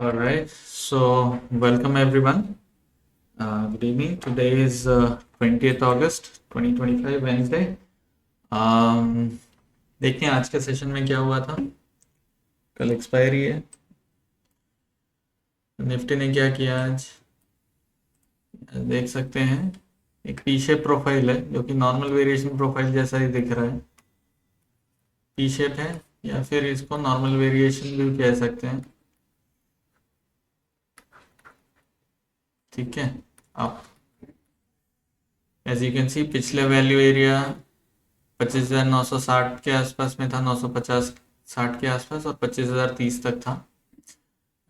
All right, so welcome everyone. Good evening. Today is 20th August 2025 Wednesday. Um, देखते हैं आज के session में क्या हुआ था। कल एक्सपायरी है। निफ्टी ने क्या किया आज देख सकते हैं। एक टी शेप प्रोफाइल है जो कि नॉर्मल वेरिएशन प्रोफाइल जैसा ही दिख रहा है। टी शेप है या फिर इसको नॉर्मल वेरिएशन भी कह सकते हैं। ठीक है। आप एज यू कैन सी पिछले वैल्यू एरिया 25,960 के आसपास में था, 950 60 के आसपास, और 25,030 तक था।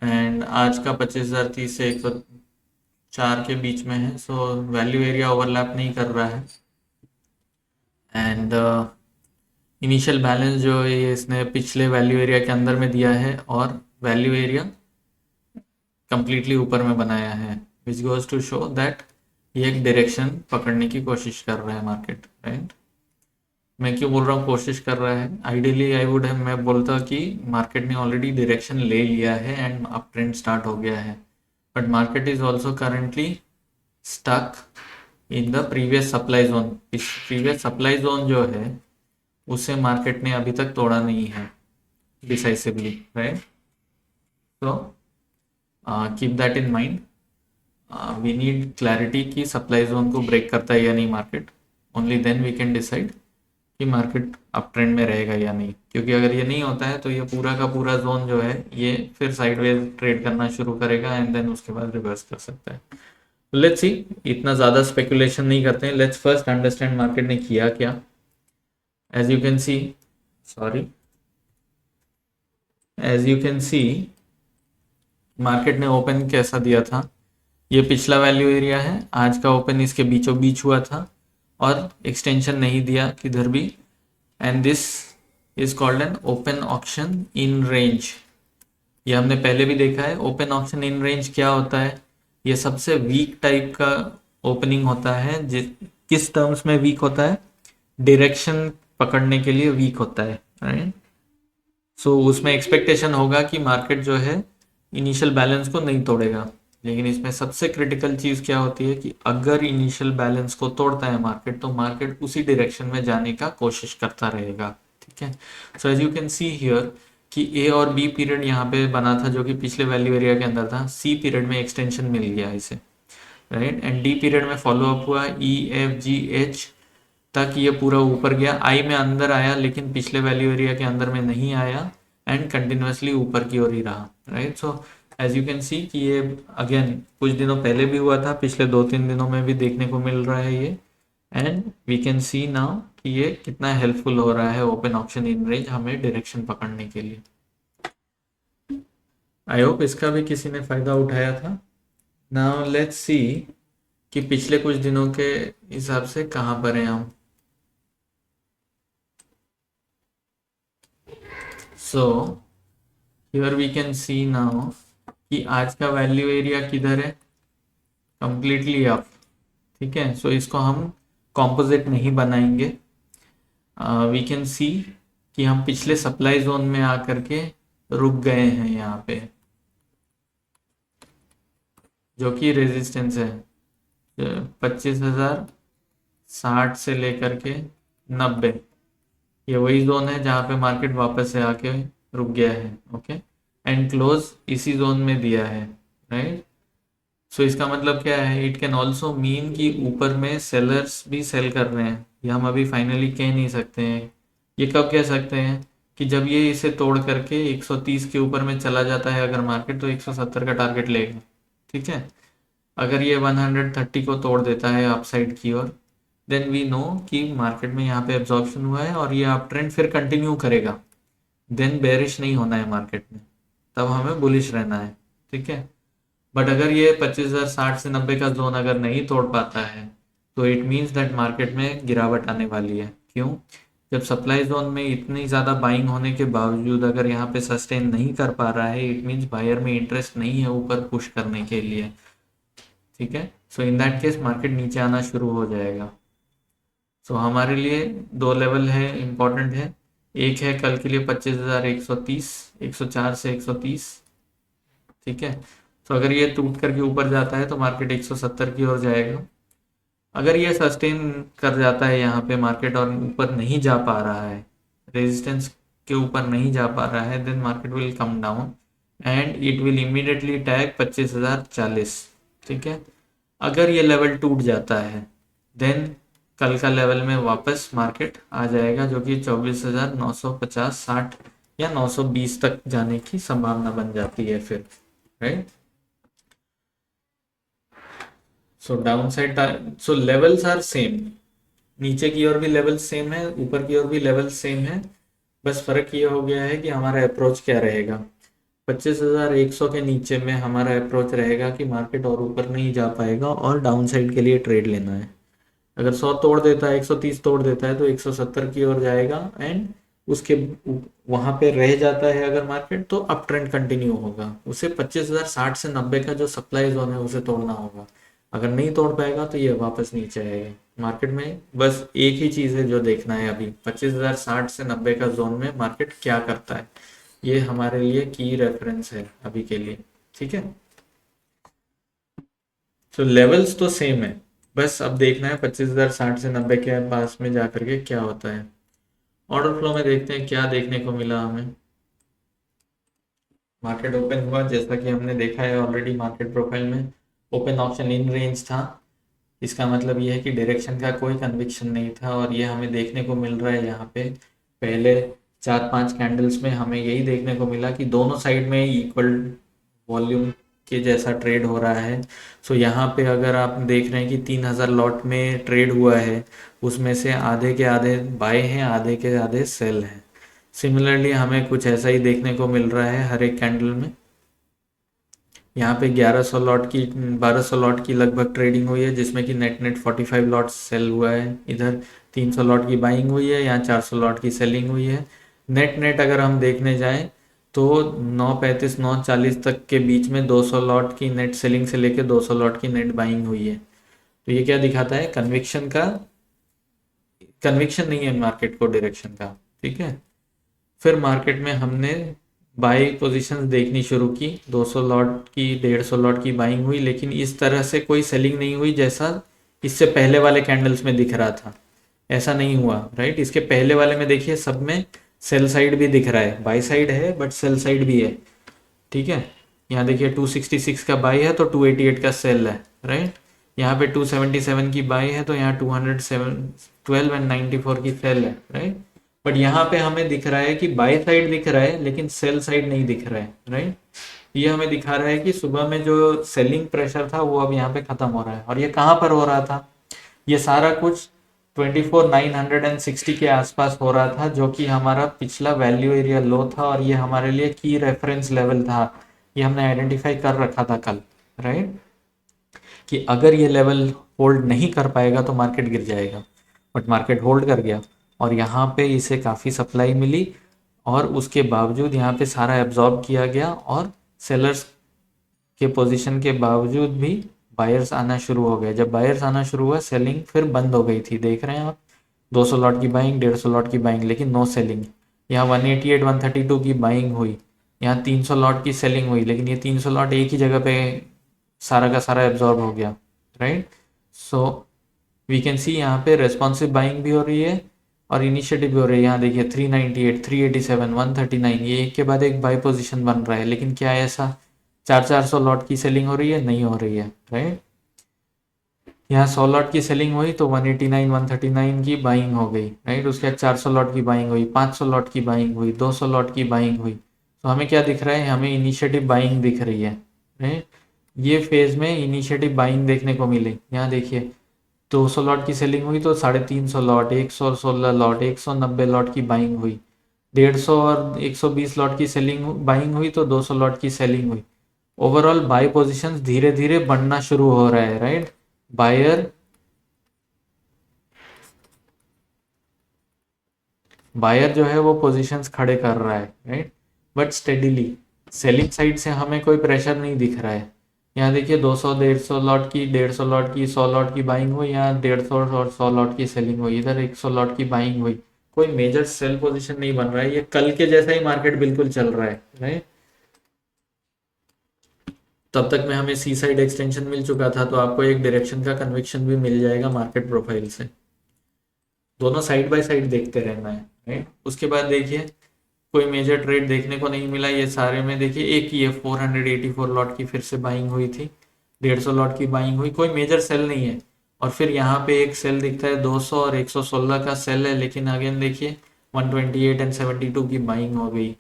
एंड आज का 25,030 से 104 के बीच में है। सो वैल्यू एरिया ओवरलैप नहीं कर रहा है। एंड इनिशियल बैलेंस जो है ये इसने पिछले वैल्यू एरिया के अंदर में दिया है और वैल्यू एरिया कंप्लीटली ऊपर में बनाया है, which goes to show that ये एक डायरेक्शन पकड़ने की कोशिश कर रहा है मार्केट, राइट। मैं क्यों बोल रहा हूँ कोशिश कर रहा है? आइडियली आई वुड है मैं बोलता कि मार्केट ने ऑलरेडी डायरेक्शन ले लिया है एंड अप ट्रेंड स्टार्ट हो गया है, but market is also currently stuck in the previous supply zone. Previous supply zone जो है उसे मार्केट ने अभी तक तोड़ा नहीं है decisively, right. So keep that in mind. We need clarity कि सप्लाई जोन को ब्रेक करता है या नहीं market. Only then we can decide कि मार्केट अप ट्रेंड में रहेगा या नहीं, क्योंकि अगर ये नहीं होता है तो ये पूरा का पूरा जोन जो है ये फिर साइडवेज ट्रेड करना शुरू करेगा एंड देन उसके बाद रिवर्स कर सकता है। लेट्स सी, इतना ज़्यादा स्पेकुलेशन नहीं करते हैं। लेट्स फर्स्ट अंडरस्टैंड मार्केट ने किया क्या। As you can see, sorry, as you can see market ने ओपन कैसा दिया था। ये पिछला वैल्यू एरिया है, आज का ओपन इसके बीचों बीच हुआ था और एक्सटेंशन नहीं दिया किधर भी, and this is called an open auction in range. ये हमने पहले भी देखा है। ओपन ऑक्शन इन रेंज क्या होता है? ये सबसे वीक टाइप का ओपनिंग होता है। किस टर्म्स में वीक होता है? डायरेक्शन पकड़ने के लिए वीक होता है, राइट। सो उसमें एक्सपेक्टेशन होगा कि मार्केट जो है इनिशियल बैलेंस को नहीं तोड़ेगा, लेकिन इसमें सबसे क्रिटिकल चीज़ क्या होती है कि अगर इनिशियल बैलेंस को तोड़ता है मार्केट तो मार्केट उसी डायरेक्शन में जाने का कोशिश करता रहेगा, ठीक है। So as you can see here कि ए और बी पीरियड यहाँ पे बना था जो कि पिछले वैल्यू एरिया के अंदर था। सी पीरियड में एक्सटेंशन मिल गया इसे, राइट। एंड डी पीरियड में फॉलो अप हुआ, ई एफ जी एच तक ये पूरा ऊपर गया। आई में अंदर आया लेकिन पिछले वैल्यू एरिया के अंदर में नहीं आया एंड कंटिन्यूसली ऊपर की ओर ही रहा, right. So as you can see कि ये अगेन कुछ दिनों पहले भी हुआ था, पिछले 2-3 दिनों में भी देखने को मिल रहा है ये। And we can see now कि ये कितना हेल्पफुल हो रहा है ओपन ऑप्शन इन रेंज हमें डायरेक्शन पकड़ने के लिए। आई होप इसका भी किसी ने फायदा उठाया था। नाउ लेट्स सी कि पिछले कुछ दिनों के हिसाब से कहाँ पर हैं हम। So here we can see now कि आज का वैल्यू एरिया किधर है? कंप्लीटली अप, ठीक है। सो इसको हम कॉम्पोजिट नहीं बनाएंगे। वी कैन सी कि हम पिछले सप्लाई जोन में आकर के रुक गए हैं यहाँ पे, जो कि रेजिस्टेंस है 25,060 से लेकर के 90। ये वही जोन है जहाँ पे मार्केट वापस से आके रुक गया है, ओके। एंड क्लोज इसी जोन में दिया है, राइट। सो इसका मतलब क्या है? इट कैन ऑल्सो मीन कि ऊपर में सेलर्स भी सेल कर रहे हैं। ये हम अभी फाइनली कह नहीं सकते हैं। ये कब कह सकते हैं? कि जब ये इसे तोड़ करके 130 के ऊपर में चला जाता है अगर मार्केट, तो 170 का टारगेट लेगा, ठीक है। अगर ये 130 को तोड़ देता है अपसाइड की ओर, देन वी नो कि मार्केट में यहाँ पे एब्जॉर्प्शन हुआ है और ये अप ट्रेंड फिर कंटिन्यू करेगा। देन बेरिश नहीं होना है मार्केट में, तब हमें बुलिश रहना है, ठीक है। बट अगर ये 25,060 से 90 का जोन अगर नहीं तोड़ पाता है तो इट मीन्स दैट मार्केट में गिरावट आने वाली है। क्यों? जब सप्लाई जोन में इतनी ज़्यादा बाइंग होने के बावजूद अगर यहाँ पे सस्टेन नहीं कर पा रहा है, इट मीन्स बायर में इंटरेस्ट नहीं है ऊपर पुश करने के लिए, ठीक है। सो इन दैट केस मार्केट नीचे आना शुरू हो जाएगा। सो हमारे लिए दो लेवल है, इम्पॉर्टेंट है। एक है कल के लिए 25,130, 104 से 130, ठीक है। तो अगर ये टूट करके ऊपर जाता है तो मार्केट 170 की ओर जाएगा। अगर ये सस्टेन कर जाता है यहाँ पे मार्केट और ऊपर नहीं जा पा रहा है, रेजिस्टेंस के ऊपर नहीं जा पा रहा है, then market will come down and it will immediately tag 25,040। ठीक है। अगर ये लेवल टूट जाता है देन कल का लेवल में वापस मार्केट आ जाएगा, जो कि 24,950 60 या 920 तक जाने की संभावना बन जाती है फिर, right. So downside, so levels are same, नीचे की ओर भी लेवल सेम है, ऊपर की ओर भी लेवल सेम है। बस फर्क ये हो गया है कि हमारा अप्रोच क्या रहेगा। 25,100 के नीचे में हमारा अप्रोच रहेगा कि मार्केट और ऊपर नहीं जा पाएगा और डाउन साइड के लिए ट्रेड लेना है। अगर 100 तोड़ देता है, 130 तोड़ देता है तो 170 की ओर जाएगा एंड उसके वहां पे रह जाता है अगर मार्केट, तो अप ट्रेंड कंटिन्यू होगा। उसे 25,060 से 90 का जो सप्लाई जोन है उसे तोड़ना होगा। अगर नहीं तोड़ पाएगा तो ये वापस नीचे आएगा। मार्केट में बस एक ही चीज है जो देखना है अभी, 25,060 से 90 का जोन में मार्केट क्या करता है। ये हमारे लिए की रेफरेंस है अभी के लिए, ठीक है। तो लेवल्स तो सेम है, बस अब देखना है 25,060 से 90 के पास में जाकर के क्या होता है। ऑर्डर फ्लो में देखते हैं क्या देखने को मिला हमें। मार्केट ओपन हुआ, जैसा कि हमने देखा है ऑलरेडी मार्केट प्रोफाइल में, ओपन ऑप्शन इन रेंज था। इसका मतलब ये है कि डायरेक्शन का कोई कन्विक्शन नहीं था और ये हमें देखने को मिल रहा है यहाँ पे। पहले 4-5 कैंडल्स में हमें यही देखने को मिला कि दोनों साइड में इक्वल वॉल्यूम के जैसा ट्रेड हो रहा है। सो यहाँ पे अगर आप देख रहे हैं कि 3,000 लॉट में ट्रेड हुआ है, उसमें से आधे के आधे बाय हैं, आधे के आधे सेल हैं। सिमिलरली हमें कुछ ऐसा ही देखने को मिल रहा है हर एक कैंडल में। यहाँ पे 1100 लॉट की 1200 लॉट की लगभग ट्रेडिंग हुई है, जिसमें कि नेट नेट 45 लॉट सेल हुआ है। इधर 300 लॉट की बाइंग हुई है, यहाँ 400 लॉट की सेलिंग हुई है। नेट नेट अगर हम देखने जाएं तो 9:35 9:40 तक के बीच में 200 लॉट की नेट सेलिंग से लेकर 200 लॉट की नेट बाइंग हुई है। तो ये क्या दिखाता है, कन्विक्शन नहीं है मार्केट को डायरेक्शन का, ठीक है। फिर मार्केट में हमने बाई पोजीशंस देखनी शुरू की, 200 लॉट की 150 लॉट की बाइंग हुई, लेकिन इस तरह से कोई सेलिंग नहीं हुई जैसा इससे पहले वाले कैंडल्स में दिख रहा था। ऐसा नहीं हुआ, राइट। इसके पहले वाले में देखिए सब में सेल साइड भी दिख रहा है, बाई साइड है बट सेल साइड भी है, ठीक है। यहाँ देखिए 266 का बाई है तो 288 का सेल है, राइट। यहाँ पे 277 की बाई है तो यहाँ 212 एंड 94 की सेल है, राइट। बट यहाँ पे हमें दिख रहा है कि बाई साइड दिख रहा है लेकिन सेल साइड नहीं दिख रहा है, राइट। ये हमें दिखा रहा है कि सुबह में जो सेलिंग प्रेशर था वो अब यहाँ पे खत्म हो रहा है। और ये कहाँ पर हो रहा था, ये सारा कुछ 24,960 के आसपास हो रहा था, जो कि हमारा पिछला वैल्यू एरिया लो था और ये हमारे लिए की रेफरेंस लेवल था। ये हमने आइडेंटिफाई कर रखा था कल, राइट, कि अगर ये लेवल होल्ड नहीं कर पाएगा तो मार्केट गिर जाएगा। बट मार्केट होल्ड कर गया और यहाँ पे इसे काफ़ी सप्लाई मिली और उसके बावजूद यहाँ पे सारा एब्जॉर्ब किया गया और सेलर्स के पोजीशन के बावजूद भी बायर्स आना शुरू हो गए। जब बायर्स आना शुरू हुआ सेलिंग फिर बंद हो गई थी, देख रहे हैं आप, 200 लॉट की बाइंग, 150 लॉट की बाइंग, लेकिन नो सेलिंग। यहाँ 188 132 की बाइंग हुई, यहाँ 300 लॉट की सेलिंग हुई, लेकिन ये 300 लॉट एक ही जगह पे सारा का सारा एब्जॉर्ब हो गया, right. So we can see यहाँ पे रेस्पॉन्सिव बाइंग भी हो रही है और इनिशिएटिव भी हो रही है। यहाँ देखिए 398 387 139, ये एक के बाद एक बाई पोजीशन बन रहा है, लेकिन क्या ऐसा 400 लॉट की सेलिंग हो रही है, नहीं हो रही है, राइट। यहाँ 100 लॉट की सेलिंग हुई तो 189 139 की बाइंग हो गई, राइट। उसके बाद 400 लॉट की बाइंग हुई, 500 लॉट की बाइंग हुई, 200 लॉट की बाइंग हुई। तो हमें क्या दिख रहा है, हमें इनिशिएटिव बाइंग दिख रही है, राइट। ये फेज में इनिशिएटिव बाइंग देखने को मिले। यहाँ देखिए 200 लॉट की सेलिंग हुई तो 350 लॉट, 116 लॉट, 190 लॉट की बाइंग हुई, 150 और 120 लॉट की सेलिंग बाइंग हुई तो 200 लॉट की सेलिंग हुई। ओवरऑल बाई पोजीशंस धीरे धीरे बढ़ना शुरू हो रहा है, राइट। बायर बायर जो है वो पोजीशंस खड़े कर रहा है, right, but steadily. Selling side से हमें कोई प्रेशर नहीं दिख रहा है। यहाँ देखिए 200 150 लॉट की 150 लॉट की 100 लॉट की बाइंग हुई, यहाँ 150 और 100 लॉट की सेलिंग हुई, इधर 100 लॉट की बाइंग हुई। कोई मेजर सेल पोजीशन नहीं बन रहा है, ये कल के जैसा ही मार्केट बिल्कुल चल रहा है, राइट। तब तक में हमें सी साइड एक्सटेंशन मिल चुका था, तो आपको एक डायरेक्शन का कन्विक्शन भी मिल जाएगा मार्केट प्रोफाइल से। दोनों साइड बाय साइड देखते रहना है, राइट। उसके बाद देखिए कोई मेजर ट्रेड देखने को नहीं मिला ये सारे में। देखिए एक ही है 484 लॉट की फिर से बाइंग हुई थी, 150 लॉट की बाइंग हुई, कोई मेजर सेल नहीं है। और फिर यहाँ पे एक सेल दिखता है 200 और 116 का सेल है, लेकिन अगेन देखिए 128 एंड 72 की बाइंग हो गई।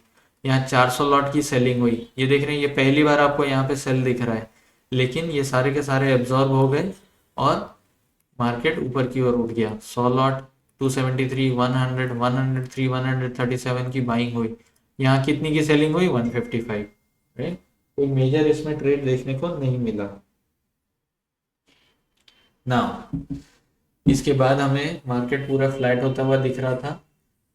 यहाँ 400 लॉट की सेलिंग हुई, ये देख रहे हैं, ये पहली बार आपको यहाँ पे सेल दिख रहा है, लेकिन ये सारे के सारे एब्जॉर्ब हो गए और मार्केट ऊपर की ओर उठ गया। 100 लॉट 273 100 103 137 की बाइंग हुई। यहाँ कितनी की सेलिंग हुई? 155, राइट। कोई मेजर इसमें ट्रेड देखने को नहीं मिला ना। इसके बाद हमें मार्केट पूरा फ्लैट होता हुआ दिख रहा था।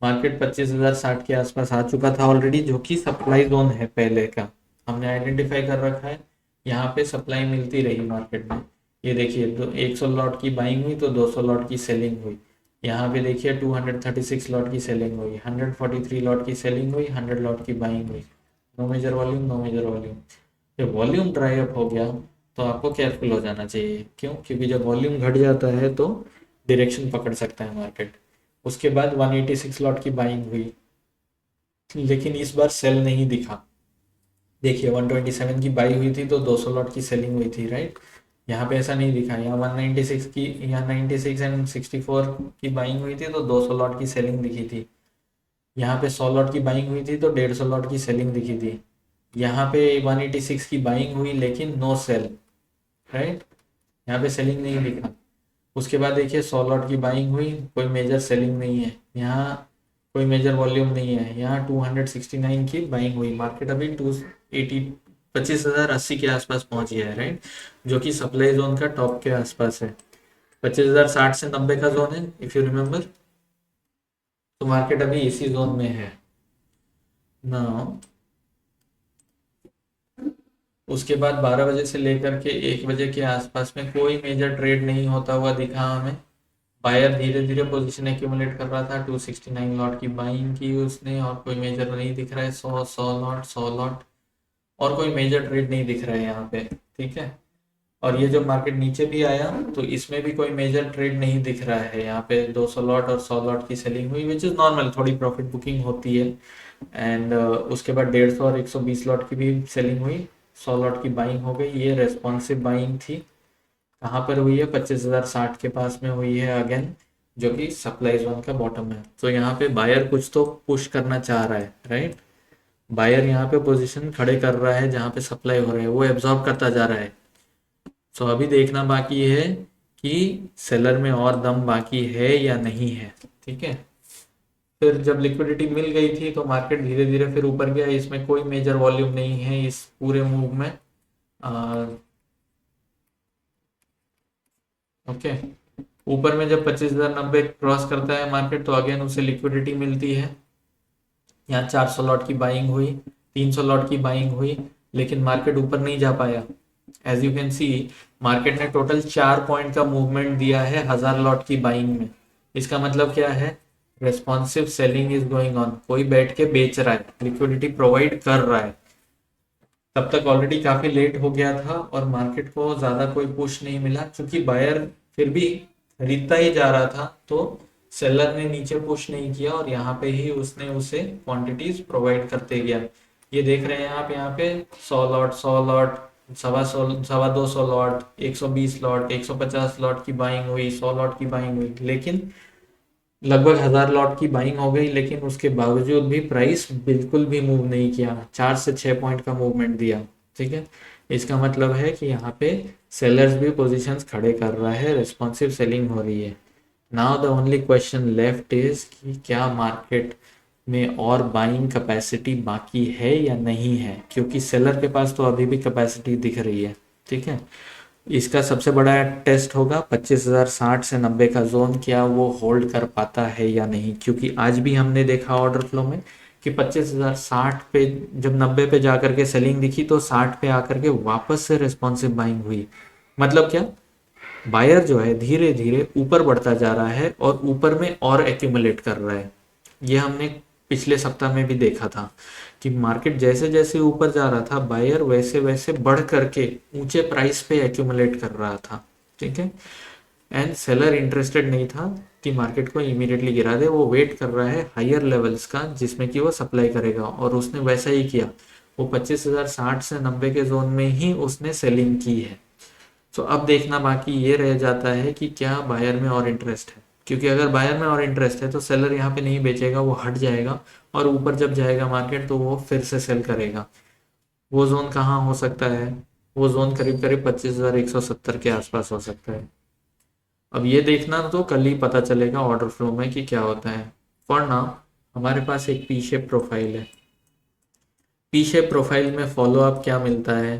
मार्केट 25,060 के आसपास आ चुका था ऑलरेडी, जो कि सप्लाई जोन है पहले का, हमने आइडेंटिफाई कर रखा है। यहाँ पे सप्लाई मिलती रही मार्केट में। ये देखिए 100 लॉट की बाइंग हुई तो 200 लॉट की सेलिंग हुई। यहाँ पे देखिए 236 लॉट की सेलिंग हुई, 143 लॉट की सेलिंग हुई, 100 लॉट की बाइंग हुई। No major volume, no major volume. जब वॉल्यूम ड्राई अप हो गया तो आपको केयरफुल हो जाना चाहिए। क्यों? क्योंकि जब वॉल्यूम घट जाता है तो डायरेक्शन पकड़ सकता है मार्केट। उसके बाद 186 लॉट की बाइंग हुई, लेकिन इस बार सेल नहीं दिखा। देखिए 127 की बाई हुई थी तो 200 लॉट की सेलिंग हुई थी, राइट। यहाँ पे ऐसा नहीं दिखा। यहाँ 196 की, यहाँ 96 एंड 64 की बाइंग हुई थी तो 200 लॉट की सेलिंग दिखी थी। यहाँ पे 100 लॉट की बाइंग हुई थी तो 150 लॉट की सेलिंग दिखी थी। यहाँ पे 186 की बाइंग हुई लेकिन नो सेल, राइट। यहाँ पे सेलिंग नहीं दिखा। उसके बाद देखिए 100 लॉट की बाइंग हुई, कोई मेजर सेलिंग नहीं है। यहाँ कोई मेजर वॉल्यूम नहीं है। यहाँ 269 की बाइंग हुई। मार्केट अभी 280 25,080 के आसपास पहुंच गया है, राइट, जो कि सप्लाई जोन का टॉप के आसपास है। 25,060 से 90 का जोन है, इफ यू रिमेम्बर। तो मार्केट अभी इसी जोन में है ना। उसके बाद 12 बजे से लेकर के 1 बजे के आसपास में कोई मेजर ट्रेड नहीं होता हुआ दिखा हमें। बायर धीरे धीरे पोजीशन एक्यूमुलेट कर रहा था। 269 लॉट की बाइंग की उसने, और कोई मेजर नहीं दिख रहा है। 100 लॉट और कोई मेजर ट्रेड नहीं दिख रहा है यहाँ पे, ठीक है। और ये जो मार्केट नीचे भी आया तो इसमें भी कोई मेजर ट्रेड नहीं दिख रहा है। यहाँ पे 200 लॉट और 100 लॉट की सेलिंग हुई, विच इज़ नॉर्मल, थोड़ी प्रॉफिट बुकिंग होती है। एंड उसके बाद 150 और 120 लॉट की भी सेलिंग हुई, 100 लॉट की बाइंग हो गई। ये रेस्पॉन्सिव बाइंग थी। कहाँ पर हुई है? 25,060 के पास में हुई है अगेन, जो कि सप्लाई जोन का बॉटम है। तो यहाँ पे बायर कुछ तो पुश करना चाह रहा है, राइट। बायर यहाँ पे पोजीशन खड़े कर रहा है जहाँ पे सप्लाई हो रहा है, वो एब्जॉर्ब करता जा रहा है। सो अभी देखना बाकी है कि सेलर में और दम बाकी है या नहीं है, ठीक है। फिर जब लिक्विडिटी मिल गई थी तो मार्केट धीरे धीरे फिर ऊपर गया। इसमें कोई मेजर वॉल्यूम नहीं है इस पूरे मूव में। ओके, ऊपर में जब 25,090 क्रॉस करता है मार्केट तो अगेन उसे लिक्विडिटी मिलती है। यहाँ 400 लॉट की बाइंग हुई, 300 लॉट की बाइंग हुई, लेकिन मार्केट ऊपर नहीं जा पाया। As you can see, market ने टोटल 4 पॉइंट का मूवमेंट दिया है 1000 लॉट की बाइंग में। इसका मतलब क्या है? Responsive selling is going on. कोई बैठ के बेच रहा है, लिक्विडिटी प्रोवाइड कर रहा है। तब तक ऑलरेडी काफी लेट हो गया था और मार्केट को ज्यादा कोई पुश नहीं मिला, क्योंकि बायर फिर भी खरीदता ही जा रहा था। तो सेलर ने नीचे पुश नहीं किया और यहाँ पे ही उसने उसे क्वांटिटीज प्रोवाइड करते गया। ये देख रहे हैं आप, यहाँ पे 100 lot, 100 lot, 250 lot, 120 lot, 150 lot की बाइंग हुई, 100 लॉट की बाइंग हुई, लेकिन लगभग 1000 लॉट की बाइंग हो गई। लेकिन उसके बावजूद भी प्राइस बिल्कुल भी मूव नहीं किया, 4 से 6 पॉइंट का मूवमेंट दिया, ठीक है। इसका मतलब है कि यहाँ पे सेलर्स भी पोजीशंस खड़े कर रहा है, रिस्पॉन्सिव सेलिंग हो रही है। Now the only question left is कि क्या मार्केट में और बाइंग कैपेसिटी बाकी है या नहीं है, क्योंकि सेलर के पास तो अभी भी कैपेसिटी दिख रही है, ठीक है। इसका सबसे बड़ा टेस्ट होगा 25,060 से 90 का जोन, क्या वो होल्ड कर पाता है या नहीं। क्योंकि आज भी हमने देखा ऑर्डर फ्लो में कि 25,060 पे जब 90 पे जाकर के सेलिंग दिखी तो 60 पे आकर के वापस से रेस्पॉन्सिव बाइंग हुई। मतलब क्या? बायर जो है धीरे धीरे ऊपर बढ़ता जा रहा है और ऊपर में और एक्यूमुलेट कर रहा है। ये हमने पिछले सप्ताह में भी देखा था कि मार्केट जैसे जैसे ऊपर जा रहा था बायर वैसे वैसे बढ़ करके ऊंचे प्राइस पे एक्यूमुलेट कर रहा था, ठीक है। एंड सेलर इंटरेस्टेड नहीं था कि मार्केट को इमीडिएटली गिरा दे, वो वेट कर रहा है हायर लेवल्स का जिसमें कि वो सप्लाई करेगा, और उसने वैसा ही किया। वो 25,060 से 90 के जोन में ही उसने सेलिंग की है। तो अब देखना बाकी ये रह जाता है कि क्या बायर में और इंटरेस्ट है, क्योंकि अगर बायर में और इंटरेस्ट है तो सेलर यहाँ पे नहीं बेचेगा, वो हट जाएगा, और ऊपर जब जाएगा मार्केट तो वो फिर से सेल करेगा। वो जोन कहाँ हो सकता है? वो जोन करीब करीब 25,170 के आसपास हो सकता है। अब ये देखना तो कल ही पता चलेगा ऑर्डर फ्लो में कि क्या होता है। फॉर नाउ हमारे पास एक पी शेप प्रोफाइल है। पी शेप प्रोफाइल में फॉलो अप क्या मिलता है?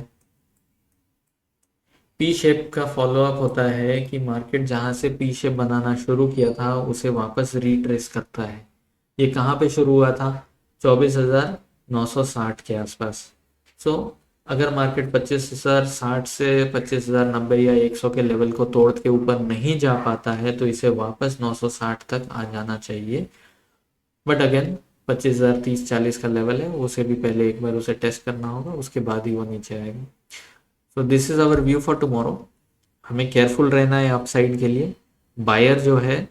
पी शेप का फॉलो अप होता है कि मार्केट जहां से पी शेप बनाना शुरू किया था उसे वापस रिट्रेस करता है। ये कहाँ पे शुरू हुआ था? 24,960 के आसपास। सो अगर मार्केट 25,060 से 25,090 या 100 के लेवल को तोड़ के ऊपर नहीं जा पाता है तो इसे वापस 960 तक आ जाना चाहिए। बट अगेन 25,030-40 का लेवल है, उसे भी पहले एक बार उसे टेस्ट करना होगा, उसके बाद ही वो नीचे आएगा। So this is our view for tomorrow. हमें केयरफुल रहना है अपसाइड के लिए। बायर जो है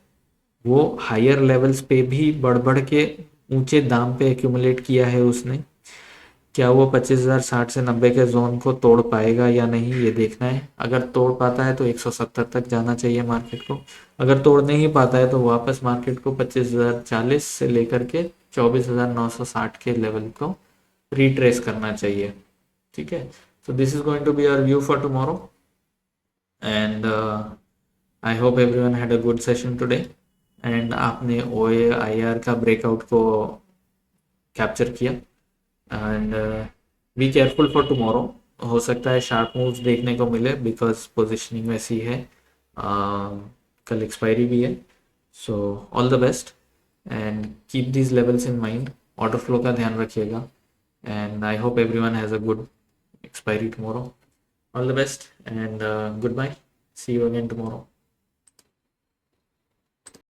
वो हायर लेवल्स पे भी बढ़ बढ़ के ऊंचे दाम पे एक्यूमुलेट किया है उसने। क्या वो 25,060 से 90 के जोन को तोड़ पाएगा या नहीं, ये देखना है। अगर तोड़ पाता है तो 170 तक जाना चाहिए मार्केट को। अगर तोड़ नहीं पाता है तो वापस मार्केट को 25,040 से लेकर के 24,960 के लेवल को रिट्रेस करना चाहिए, ठीक है। So this is going to be our view for tomorrow, and I hope everyone had a good session today. And आपने OAIR का ब्रेकआउट को कैप्चर किया। And be careful for tomorrow. हो सकता है शार्प मूव्स देखने को मिले बिकॉज पोजिशनिंग वैसी है। कल एक्सपायरी भी है। So all the best and keep these levels in mind. Order flow का ध्यान रखिएगा, and I hope everyone has a good expiry tomorrow. All the best and goodbye. See you again tomorrow.